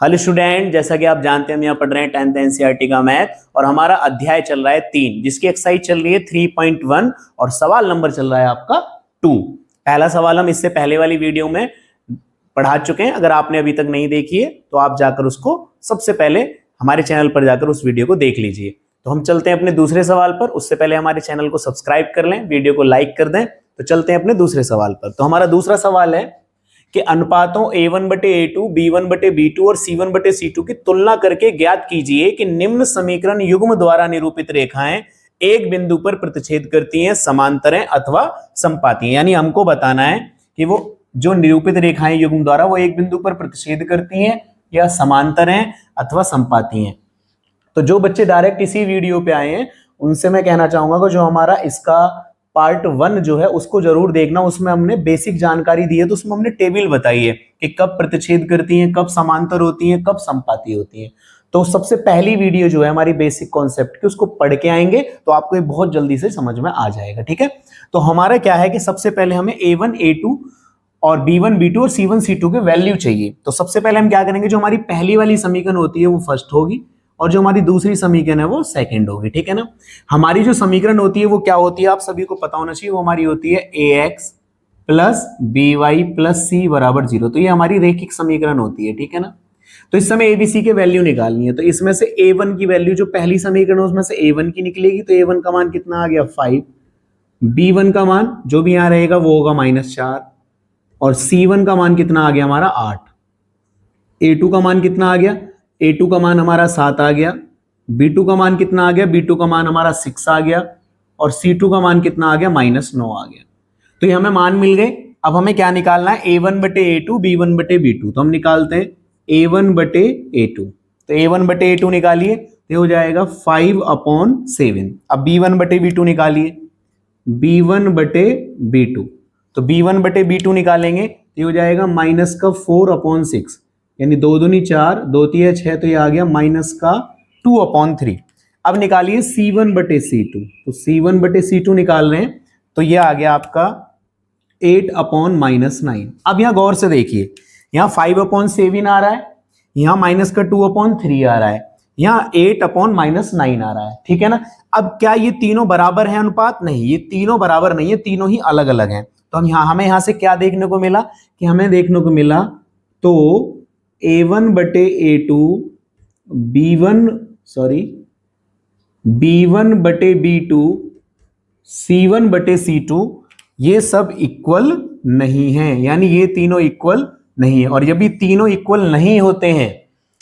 Hello student, जैसा कि आप जानते हैं हम यहाँ पढ़ रहे हैं 10th एनसीईआरटी का मैथ और हमारा अध्याय चल रहा है 3 जिसकी एक्सरसाइज चल रही है 3.1 और सवाल नंबर चल रहा है आपका 2। पहला सवाल हम इससे पहले वाली वीडियो में पढ़ा चुके हैं। अगर आपने अभी तक नहीं देखी है तो आप जाकर उसको सबसे पहले हमारे चैनल पर जाकर उस वीडियो को देख लीजिए। तो हम चलते हैं अपने दूसरे सवाल पर। उससे पहले हमारे चैनल को सब्सक्राइब कर लें, वीडियो को लाइक कर दें। तो चलते हैं अपने दूसरे सवाल पर। तो हमारा दूसरा सवाल है कि अनुपातों A1/A2, B1/B2 और C1/C2 की तुलना करके ज्ञात कीजिए कि निम्न समीकरण युग्म द्वारा निरूपित रेखाएं एक बिंदु पर प्रतिच्छेद करती हैं, समांतर हैं अथवा समपाती हैं। यानी हमको बताना है कि वो जो निरूपित रेखाएं युग्म द्वारा वो एक बिंदु पर प्रतिच्छेद करती हैं या समांतर हैं अथवा समपाती हैं। तो जो बच्चे डायरेक्ट इसी वीडियो पे आए हैं उनसे मैं कहना चाहूंगा कि जो हमारा इसका पार्ट 1 जो है उसको जरूर देखना। उसमें हमने बेसिक जानकारी दी है, तो उसमें हमने टेबल बताई है कि कब प्रतिच्छेद करती हैं, कब समांतर होती हैं, कब समपाती होती हैं। तो सबसे पहली वीडियो जो है हमारी बेसिक कॉन्सेप्ट की, उसको पढ़ के आएंगे तो आपको ये बहुत जल्दी से समझ में आ जाएगा। ठीक है, तो हमारा क्या है कि सबसे पहले हमें A1, A2 और B1, B2 और C1, C2 के वैल्यू चाहिए। तो सबसे पहले हम क्या करेंगे, जो हमारी पहली वाली समीकरण होती है वो फर्स्ट होगी और जो हमारी दूसरी समीकरण है वो सेकंड होगी। ठीक है ना। हमारी जो समीकरण होती है वो क्या होती है, आप सभी को पता होना चाहिए। वो हमारी होती है ax plus by plus c बराबर 0। तो ये हमारी रैखिक समीकरण होती है। ठीक है ना। तो इस समय abc के वैल्यू निकालनी है। तो इसमें से a1 की वैल्यू, जो पहली समीकरण है उसमें से a1 की निकलेगी। तो a1 का मान कितना आ गया 5, b1 का मान जो भी यहां रहेगा वो होगा -4 और c1 का मान कितना आ गया हमारा 8। a2 का मान कितना आ गया, A2 का मान हमारा 7 आ गया। B2 का मान कितना आ गया, B2 का मान हमारा 6 आ गया और C2 का मान कितना आ गया -9 आ गया। तो ये हमें मान मिल गए। अब हमें क्या निकालना है, A1/A2, B1/B2। तो हम निकालते हैं A1/A2। तो A1/A2 निकालिए तो हो जाएगा 5/7। अब B1/B2 निकालिए, B1/B2। तो B1/B2 निकालेंगे तो हो जाएगा -4/6, यानी 2 दूनी 4, 2 तिया 6, तो ये आ गया -2/3। अब निकालिए C1/C2। तो C1/C2 निकाल रहे हैं तो ये आ गया आपका 8/9। अब यहां गौर से देखिए, यहां 5/7 आ रहा है, यहां -2/3 आ रहा है, यहां 8/9 आ रहा है। ठीक है ना। अब क्या ये तीनों बराबर हैं अनुपात? नहीं, ये तीनों बराबर नहीं है, तीनों ही अलग अलग हैं। तो हमें यहां से क्या देखने को मिला कि हमें देखने को मिला तो A1/A2, B1/B2, C1/C2 ये सब इक्वल नहीं है, यानी ये तीनों इक्वल नहीं है। और जब भी तीनों इक्वल नहीं होते हैं,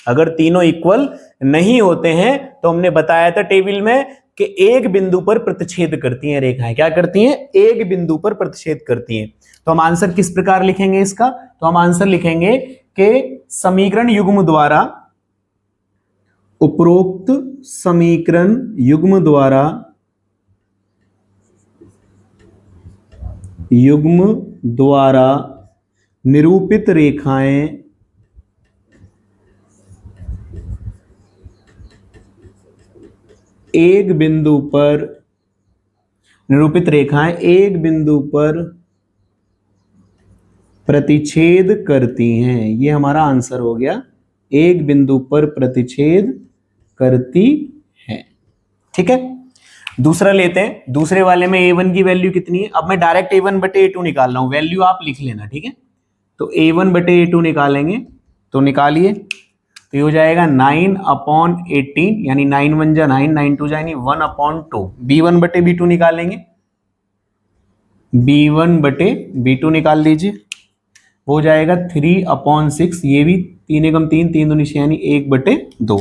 अगर तीनों इक्वल नहीं होते हैं तो हमने बताया था टेबल में कि एक बिंदु पर प्रतिच्छेद करती हैं रेखाएं। क्या करती हैं? एक बिंदु पर प्रतिच्छेद करती हैं। तो हम आंसर किस प्रकार लिखेंगे इसका? तो हम आंसर लिखेंगे कि समीकरण युग्म द्वारा, उपरोक्त समीकरण युग्म द्वारा निरूपित रेखाएं एक बिंदु पर प्रतिच्छेद करती हैं। ये हमारा आंसर हो गया, एक बिंदु पर प्रतिच्छेद करती है। ठीक है, दूसरा लेते हैं। दूसरे वाले में A1 की वैल्यू कितनी है? अब मैं डायरेक्ट A1/A2 निकाल रहा हूं, वैल्यू आप लिख लेना। ठीक है, तो A1/A2 निकालेंगे तो निकालिए तो ये हो जाएगा 9/18, यानी 9 1 जा 9, 9 2 जा 1/2। B1/B2 निकालेंगे, B1/B2 निकाल लीजिए, वो जाएगा 3/6। ये भी 3 एकम 3, 3 दूनी 6 यानी 1/2।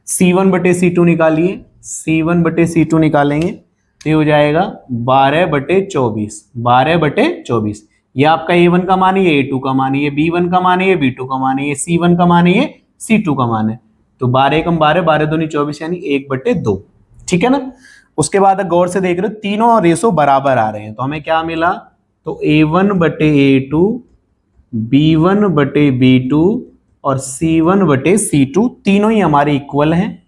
C1/C2 निकालिए, C1/C2 निकालेंगे तो ये हो जाएगा 12/24, 12/24। ये आपका A1 का मान है, ये A2 का मान है, ये B1 का मान है, ये B2 का मान है, ये C1 का मान है, ये C2 का मान है। तो 12 एकम 12, 12 दूनी 24 यानी 1/2। ठीक है ना। उसके बाद गौर से देख रहे हो तीनों रेशो बराबर आ रहे हैं। तो हमें क्या मिला, तो A1/A2, B1/B2 और C1/C2 तीनों ही हमारे इक्वल हैं।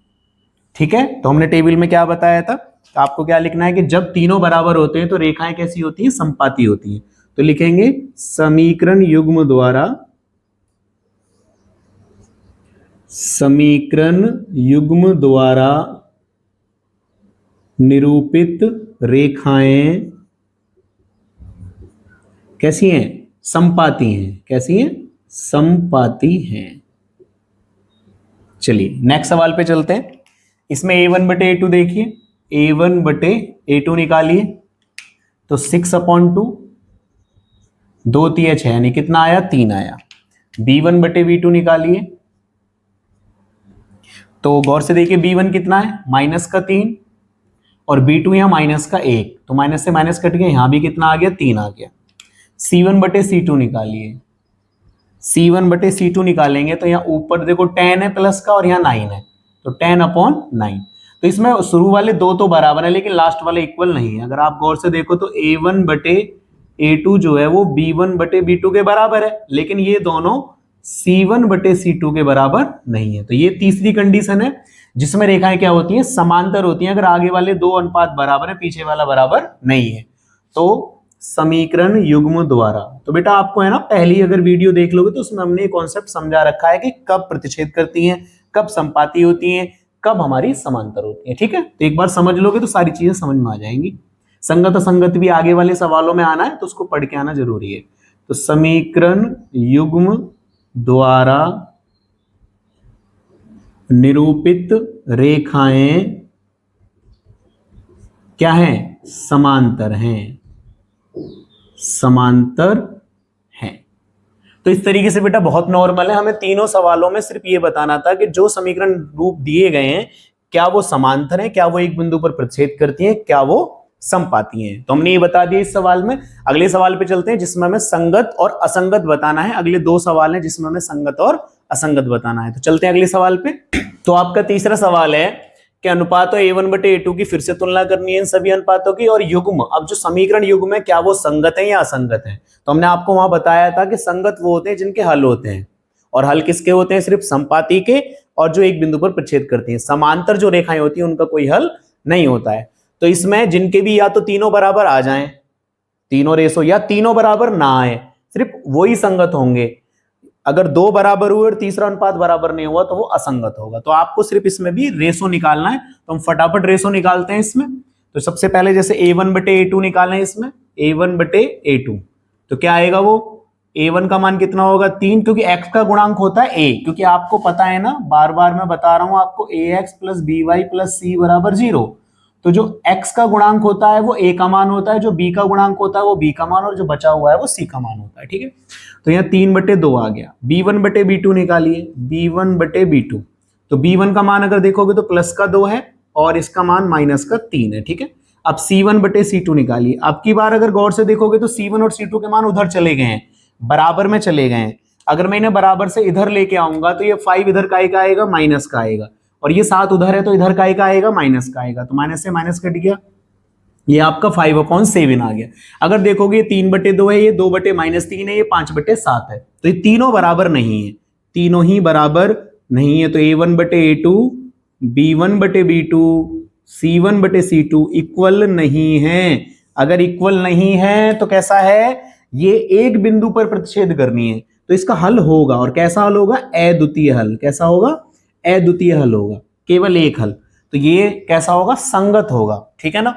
ठीक है, तो हमने टेबल में क्या बताया था, तो आपको क्या लिखना है कि जब तीनों बराबर होते हैं तो रेखाएं कैसी होती हैं? समपाती होती हैं। तो लिखेंगे समीकरण युग्म द्वारा समीकरण युग्म द्वारा निरूपित रेखाएं कैसी हैं? समपाती हैं। कैसी हैं? समपाती हैं। चलिए नेक्स्ट सवाल पे चलते हैं। इसमें a1 बटे a2 देखिए, a1 बटे a2 निकालिए तो 6/2, 2 तिया 6 यानी कितना आया? 3 आया। b1 बटे b2 निकालिए तो गौर से देखिए b1 कितना है? -3 और b2 यहां -1, तो माइनस से माइनस कट गया, यहां भी कितना आ गया? 3 आ गया। c1 बटे c2 निकालिए, c1 बटे c2 निकालेंगे तो यहाँ ऊपर देखो 10 है प्लस का और यहाँ 9 है, तो 10/9। तो इसमें शुरू वाले दो तो बराबर है लेकिन लास्ट वाले इक्वल नहीं है। अगर आप गौर से देखो तो a1 बटे a2 जो है वो b1 बटे b2 के बराबर है, लेकिन ये दोनों c1 बटे c2 के बराबर नहीं है। तो ये तीसरी कंडीशन है जिसमें रेखाएं क्या होती हैं? समांतर होती हैं। अगर आगे वाले दो अनुपात बराबर है, पीछे वाला बराबर नहीं है, तो समीकरण युग्म द्वारा। तो बेटा आपको है ना, पहली अगर वीडियो देख लोगे तो उसमें हमने कॉन्सेप्ट समझा रखा है कि कब प्रतिच्छेद करती हैं, कब संपाती होती हैं, कब हमारी समांतर होती है। ठीक है, तो एक बार समझ लोगे तो सारी चीजें समझ में आ जाएंगी। संगत असंगत भी आगे वाले सवालों में आना है तो उसको पढ़ के आना जरूरी है। तो समीकरण युग्म द्वारा निरूपित रेखाएं क्या हैं? समांतर हैं। समांतर हैं। तो इस तरीके से बेटा बहुत नॉर्मल है। हमें तीनों सवालों में सिर्फ ये बताना था कि जो समीकरण रूप दिए गए हैं क्या वो समांतर हैं, क्या वो एक बिंदु पर प्रतिच्छेद करती हैं, क्या वो समपाती हैं। तो हमने ये बता दिया इस सवाल में। अगले सवाल पे चलते हैं जिसमें हमें संगत और असंगत बताना है। अगले दो सवाल हैं जिसमें हमें संगत और असंगत बताना है। तो चलते हैं अगले सवाल पे। तो आपका तीसरा सवाल है कि अनुपातों a1 बटे a2 की फिर से तुलना करनी है इन सभी अनुपातों की, और युग्म, अब जो समीकरण युग्म है क्या वो संगत है या असंगत है। तो हमने आपको वहां बताया था कि संगत वो होते हैं जिनके हल होते हैं, और हल किसके होते हैं? सिर्फ समपाती के, और जो एक बिंदु पर प्रतिच्छेद करती हैं। समांतर जो रेखाएं होती हैं उनका कोई हल नहीं होता है। तो इसमें जिनके भी या तो तीनों बराबर आ जाएं, तीनों रेशो, या तीनों बराबर ना आए, सिर्फ वही संगत होंगे। अगर दो बराबर हुए और तीसरा अनुपात बराबर नहीं हुआ तो वो असंगत होगा। तो आपको सिर्फ इसमें भी रेशो निकालना है, तो हम फटाफट रेशो निकालते हैं इसमें। तो सबसे पहले जैसे a1 बटे a2 निकालना है इसमें, a1 बटे a2, तो क्या आएगा? वो a1 का मान कितना होगा? 3, क्योंकि x का गुणांक होता है a, क्योंकि आपको पता है ना, बार बार मैं बता रहा हूं आपको, ax plus by plus c बराबर 0। तो जो x का गुणांक होता है वो a का मान होता है, जो b का गुणांक होता है वो b का मान, और जो बचा हुआ है वो c का मान होता है। ठीक है, तो यहाँ 3/2 आ गया। b1 बटे b2 निकालिए, b1 बटे b2, तो b1 का मान अगर देखोगे तो प्लस का 2 है और इसका मान माइनस का 3 है। ठीक है, अब c1 बटे c2 निकालिए। अब की बार अगर गौर से देखोगे तो c1 और c2 के मान उधर चले गए हैं, बराबर में चले गए हैं। अगर मैं इन्हें बराबर से इधर लेके आऊंगा तो ये 5 इधर का एक आएगा, माइनस का आएगा, और ये 7 उधर है तो इधर का एक आएगा, माइनस का आएगा, तो माइनस से माइनस कट गया, ये आपका 5/7 आ गया। अगर देखोगे 3/2 है, ये 2/-3 है, ये 5/7 है, तो ये तीनों बराबर नहीं है, तीनों ही बराबर नहीं है। तो a1 बटे a2, b1 बटे b2, c1 बटे c2 इक्वल नहीं है। अगर इक्वल नहीं है तो कैसा है? ये एक बिंदु पर प्रतिच्छेद करनी है, तो इसका हल होगा, और कैसा हल होगा? अद्वितीय हल। कैसा होगा? अद्वितीय हल होगा, केवल एक हल। तो ये कैसा होगा? संगत होगा। ठीक है ना।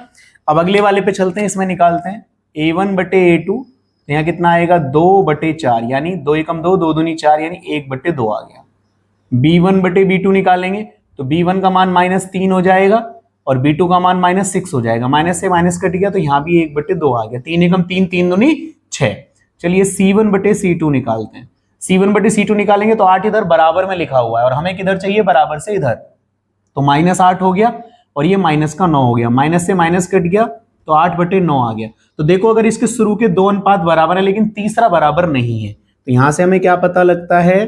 अब अगले वाले पे चलते हैं, इसमें निकालते हैं a1 बटे a2, तो यहाँ कितना आएगा? 2/4, यानी 2 एकम 2, 2 दूनी 4, यानी 1/2 आ गया। b1 बटे b2 निकालेंगे तो b1 का मान -3 हो जाएगा और b2 का मान -6 हो जाएगा, माइनस से माइनस कट गया तो यहाँ भी 1/2 आ गया। 3 एकम 3, 3 दूनी 6। चलिए c1 बटे c2 निकालते हैं। c1 बटे c2 निकालेंगे तो 8 इधर बराबर में लिखा हुआ है और हमें किधर चाहिए? बराबर से इधर, तो -8 हो गया और ये माइनस का 9 हो गया, माइनस से माइनस कट गया तो 8/9 आ गया। तो देखो अगर इसके शुरू के दो अनुपात बराबर है लेकिन तीसरा बराबर नहीं है, तो यहां से हमें क्या पता लगता है?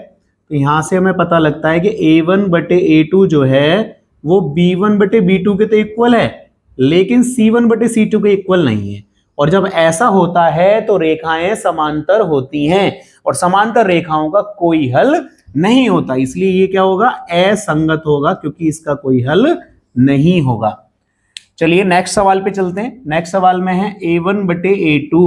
तो यहां से हमें पता लगता है कि a1 बटे a2 जो है वो b1 बटे b2 के तो इक्वल है, लेकिन c1 बटे c2 के इक्वल नहीं है। और जब ऐसा होता है तो रेखाएं समांतर होती हैं, और समांतर रेखाओं का कोई हल नहीं होता, इसलिए ये क्या होगा? असंगत होगा, क्योंकि इसका कोई हल नहीं होगा। चलिए नेक्स्ट सवाल पे चलते हैं। नेक्स्ट सवाल में है a1 बटे a2,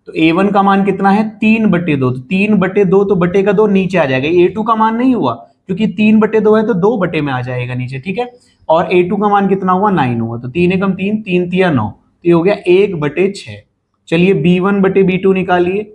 तो a1 का मान कितना है? 3/2, तो 3/2 तो बटे का 2 नीचे आ जाएगा, a2 का मान नहीं हुआ क्योंकि 3/2 है तो 2 में आ जाएगा नीचे, ठीक है। और A2 का मान कितना हुआ, 9 हुआ, तो 3 एकम 3, 3 तिया 9, तो ये हो गया 1/6। चलिए B1/B2 निकालिए।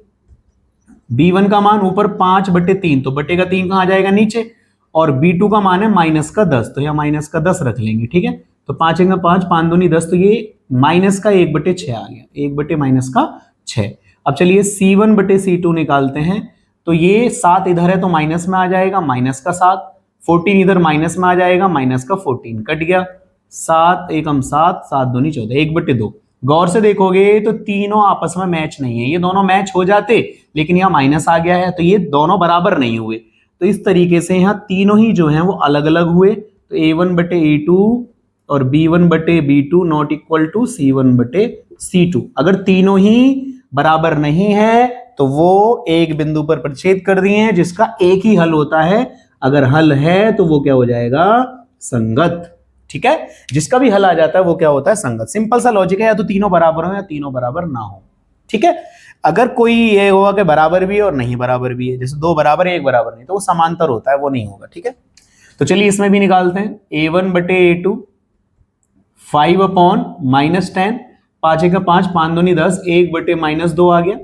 B1 का मान ऊपर 5/3, तो बटे का 3 कहाँ जाएगा, नीचे। और B2 का मान है -10, तो यहाँ -10 रख लेंगे, ठीक है। तो 5 एकम 5, 5 दूनी 10, तो ये -1/6 आ गया, 1/-6। अब चलिए C1/C2 निकालते हैं। तो ये 7 इधर है तो माइनस में आ जाएगा, -7, 14 इधर माइनस में आ जाएगा, -14, कट गया। 7 एकम 7, 7 दूनी 14, 1/2। गौर से देखोगे तो तीनों आपस में मैच नहीं है, ये दोनों मैच हो जाते, लेकिन यहाँ माइनस आ गया है, तो ये दोनों बराबर नहीं हुए। तो इस तरीके से यहाँ तीनों ही जो हैं वो अलग अलग हुए। तो A1/A2 और B1/B2 not equal to C1/C2। अगर तीनों ही बराबर नहीं है तो वो एक बिंदु पर प्रतिच्छेद कर दिए हैं, जिसका एक ही हल होता है। अगर हल है तो वो क्या हो जाएगा, संगत, ठीक है। जिसका भी हल आ जाता है वो क्या होता है, संगत। सिंपल सा लॉजिक है, या तो तीनों बराबर हो या तीनों बराबर ना हो, ठीक है। अगर कोई ये होगा कि बराबर भी है और नहीं बराबर भी है, जैसे 2 बराबर है 1 बराबर नहीं, तो वो समांतर होता है, वो नहीं होगा, ठीक है। तो चलिए इसमें भी निकालते हैं। A1/A2 5/-10, 5 का 5, 5 दूनी 10, 1/-2 आ गया।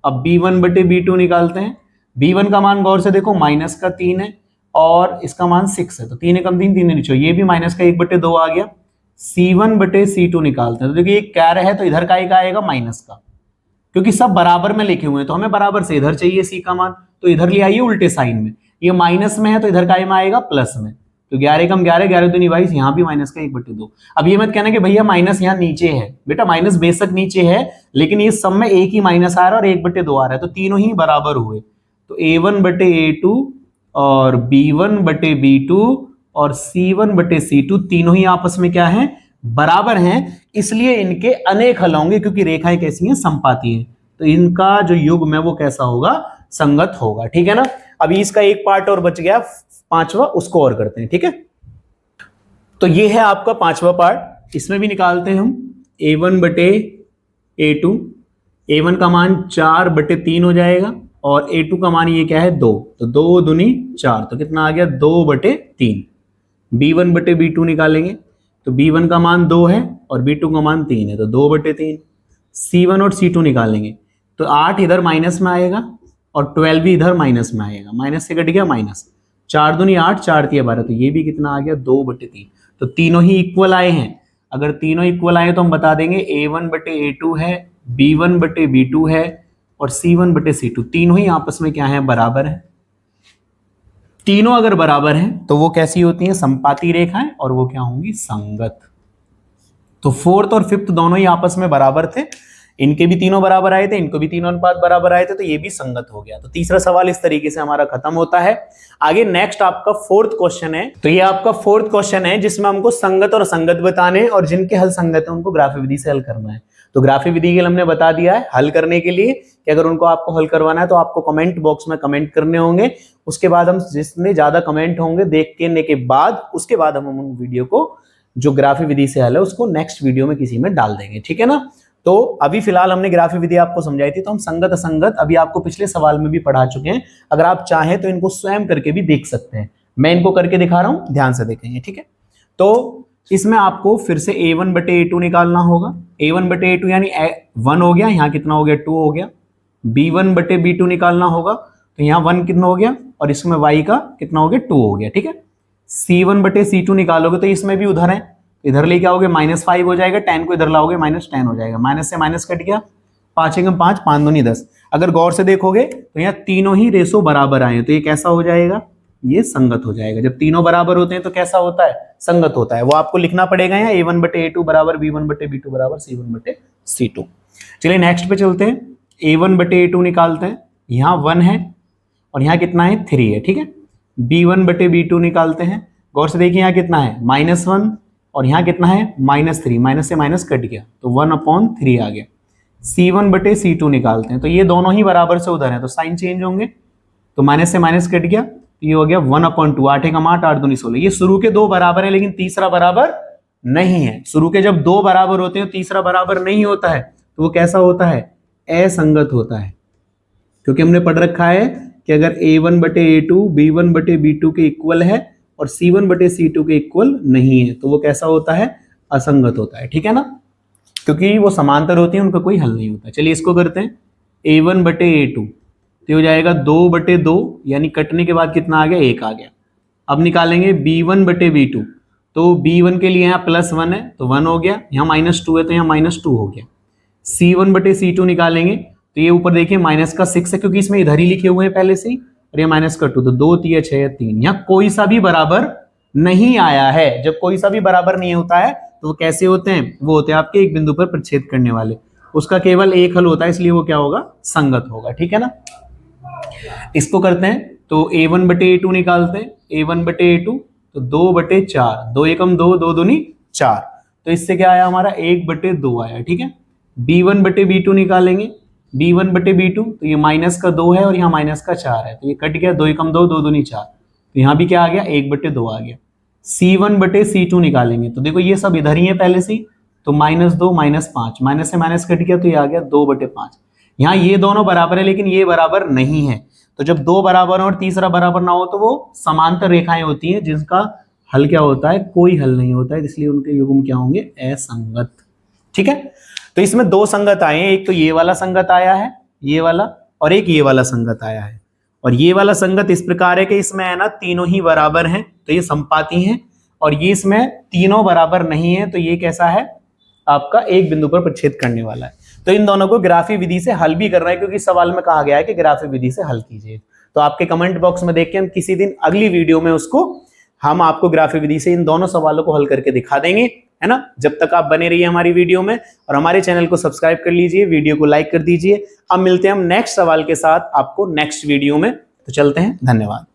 अब B1/B2 निकालते हैं। B1 का मान गौर से देखो, -3 है और इसका मान 6 है, तो 3 एकम 3, 3 नीचे, ये भी -1/2 आ गया। C1/C2 निकालते हैं। तो देखिए एक कैर है तो इधर का एक आएगा माइनस का, क्योंकि सब बराबर में लिखे हुए हैं, तो हमें बराबर से इधर चाहिए C का मान, तो इधर ले आइए उल्टे साइन में। ये माइनस में है तो इधर का में आएगा प्लस में, तो 11 एकम 11, 11 दूनी 22, यहाँ भी -1/2। अब ये मत कहना कि भैया माइनस यहाँ नीचे है, बेटा माइनस बेशक नीचे है, लेकिन इस सब में एक ही माइनस आ रहा है और 1/2 आ रहा है, तो तीनों ही बराबर हुए। तो A1/A2 और B1/B2 और C1/C2 तीनों ही आपस में क्या है, बराबर हैं, इसलिए इनके अनेक हल होंगे, क्योंकि रेखाएं कैसी हैं, समपाती हैं। तो इनका जो युग्म है वो कैसा होगा, संगत होगा, ठीक है ना। अभी इसका एक पार्ट और बच गया, 5वां, उसको और करते हैं, ठीक है। तो ये है आपका 5वां पार्ट, इसमें भी निकालते हैं हम। A1/A2, A1 का मान 4/3 हो जाएगा और A2 का मान ये क्या है, 2, तो 2 दूनी 4, तो कितना आ गया, 2/3। B1/B2 निकालेंगे, तो B1 का मान 2 है और B2 का मान 3 है, तो 2/3। C1 और C2 निकालेंगे, तो 8 इधर माइनस में आएगा और 12 भी इधर माइनस में आएगा, माइनस से कट गया माइनस, 4 दूनी 8, 4 तिया 12, तो ये भी कितना आ गया, 2/3। तो तीनों ही इक्वल आए हैं। अगर तीनों इक्वल आए तो हम बता देंगे A1/A2 है, B1/B2 है और C1/C2, तीनों ही आपस में क्या है, बराबर है। तीनों अगर बराबर हैं तो वो कैसी होती हैं, समपाती रेखाएं, और वो क्या होंगी, संगत। तो 4th और 5th दोनों ही आपस में बराबर थे, इनके भी तीनों बराबर आए थे, इनको भी तीनों अनुपात बराबर आए थे, तो ये भी संगत हो गया। तो तीसरा सवाल इस तरीके से हमारा खत्म होता है। आगे नेक्स्ट आपका 4th क्वेश्चन है। तो ये आपका 4th क्वेश्चन है, जिसमें हमको संगत और असंगत बताने, और जिनके हल संगत है उनको ग्राफी विधि से हल करना है। तो ग्राफी विधि के लिए हमने बता दिया है हल करने के लिए कि अगर उनको आपको हल करवाना है तो आपको कमेंट बॉक्स में कमेंट करने होंगे। उसके बाद हम जितने ज्यादा कमेंट होंगे देखने के बाद, उसके बाद हम उन वीडियो को जो ग्राफी विधि से हल है उसको नेक्स्ट वीडियो में किसी में डाल देंगे, ठीक है ना। तो अभी फिलहाल हमने ग्राफी विधि आपको समझाई थी, तो हम संगत असंगत अभी आपको पिछले सवाल में भी पढ़ा चुके हैं। अगर आप चाहें तो इनको स्वयं करके भी देख सकते हैं, मैं इनको करके दिखा रहा हूं, ध्यान से देखेंगे, ठीक है। तो इसमें आपको फिर से A1/A2 निकालना होगा। A1/A2 यानी 1 हो गया, यहाँ कितना हो गया, 2 हो गया। B1/B2 निकालना होगा, तो यहाँ 1 कितना हो गया और इसमें y का कितना हो गया, 2 हो गया, ठीक है। C1/C2 निकालोगे तो इसमें भी उधर है, इधर लेके आओगे -5 हो जाएगा, 10 को इधर लाओगे -10 हो जाएगा, माइनस से माइनस कट गया, 5 एकम 5, 5 दूनी 10। अगर गौर से देखोगे तो यहाँ तीनों ही रेशो बराबर आए, तो ये कैसा हो जाएगा, ये संगत हो जाएगा। जब तीनों बराबर होते हैं तो कैसा होता है, संगत होता है। वो आपको लिखना पड़ेगा यहाँ, A1/A2 बराबर B1/B2 बराबर C1/C2। चलिए नेक्स्ट पे चलते हैं। A1/A2 निकालते हैं, यहाँ 1 है और यहाँ कितना है, 3 है, ठीक है। B1/B2 निकालते हैं, गौर से देखिए यहाँ कितना है, -1 और यहाँ कितना है, -3, माइनस से माइनस कट गया, तो 1/3 आ गया। C1/C2 निकालते हैं, तो ये दोनों ही बराबर से उधर है, तो साइन चेंज होंगे, तो माइनस से माइनस कट गया, तो ये हो गया 1/2, 8 एकम 8, 8 दूनी 16। ये शुरू के 2 बराबर है लेकिन तीसरा बराबर नहीं है। शुरू के जब 2 बराबर होते हैं तीसरा बराबर नहीं होता है, तो वो कैसा होता है, असंगत होता है। क्योंकि हमने पढ़ रखा है कि अगर A1 बटे A2 B1 बटे B2 के इक्वल है और C1 बटे C2 के इक्वल नहीं है तो वो कैसा होता है, असंगत होता है। ठीक है ना, क्योंकि वो समांतर होती है, उनका कोई हल नहीं होता। चलिए इसको करते हैं, A1 बटे A2 तो हो जाएगा 2 बटे 2, यानी कटने के बाद कितना आ गया, 1 आ गया। अब निकालेंगे B1 बटे B2 तो B1 के लिए यहाँ +1 है तो 1 हो गया, यहाँ -2 है तो यहाँ -2 हो गया। C1 बटे C2 निकालेंगे तो ये ऊपर देखिए माइनस का 6 है क्योंकि इसमें इधर ही लिखे हुए हैं पहले से ही, और ये -2 तो 2 3 6 3, यहाँ कोई सा भी बराबर नहीं आया है। जब कोई सा भी बराबर नहीं होता है तो वो कैसे होते हैं, वो होते हैं आपके एक बिंदु पर प्रतिच्छेद करने वाले, उसका केवल एक हल होता है, इसलिए वो क्या होगा, संगत होगा। ठीक है ना, इसको करते हैं तो A1 बटे A2 निकालते हैं, A1 बटे A2 तो 2 बटे 4, 2 एकम 2, 2 दूनी 4, तो इससे क्या आया हमारा 1 बटे 2 आया। ठीक है, B1 बटे B2 निकालेंगे, B1 बटे B2 तो ये माइनस का 2 है और यहाँ माइनस का 4 है तो ये कट गया, 2 एकम 2, 2 दूनी 4, तो यहाँ भी क्या आ गया, 1 बटे 2 आ गया। C1 बटे C2 निकालेंगे तो देखो ये सब इधर ही है पहले से ही, तो -2 -5, माइनस से माइनस कट गया तो ये आ गया 2 बटे 5। यहाँ ये दोनों बराबर है लेकिन ये बराबर नहीं है, तो जब दो बराबर हो और तीसरा बराबर ना हो तो वो समांतर रेखाएं होती हैं जिसका हल क्या होता है, कोई हल नहीं होता है, इसलिए उनके युग्म क्या होंगे, असंगत। ठीक है, तो इसमें दो संगत आए हैं, एक तो ये वाला संगत आया है, ये वाला, और एक ये वाला संगत आया है। और ये वाला संगत इस प्रकार है कि इसमें है ना तीनों ही बराबर हैं तो ये संपाती हैं, और ये इसमें तीनों बराबर नहीं है तो ये कैसा है, आपका एक बिंदु पर प्रतिच्छेद करने वाला है। तो इन दोनों को ग्राफी विधि से हल भी करना है क्योंकि सवाल में कहा गया है कि ग्राफी विधि से हल कीजिए। तो आपके कमेंट बॉक्स में देख के हम किसी दिन अगली वीडियो में उसको हम आपको ग्राफी विधि से इन दोनों सवालों को हल करके दिखा देंगे, है ना। जब तक आप बने रहिए हमारी वीडियो में और हमारे चैनल को सब्सक्राइब कर लीजिए, वीडियो को लाइक कर दीजिए। अब मिलते हैं हम नेक्स्ट सवाल के साथ आपको नेक्स्ट वीडियो में, तो चलते हैं, धन्यवाद।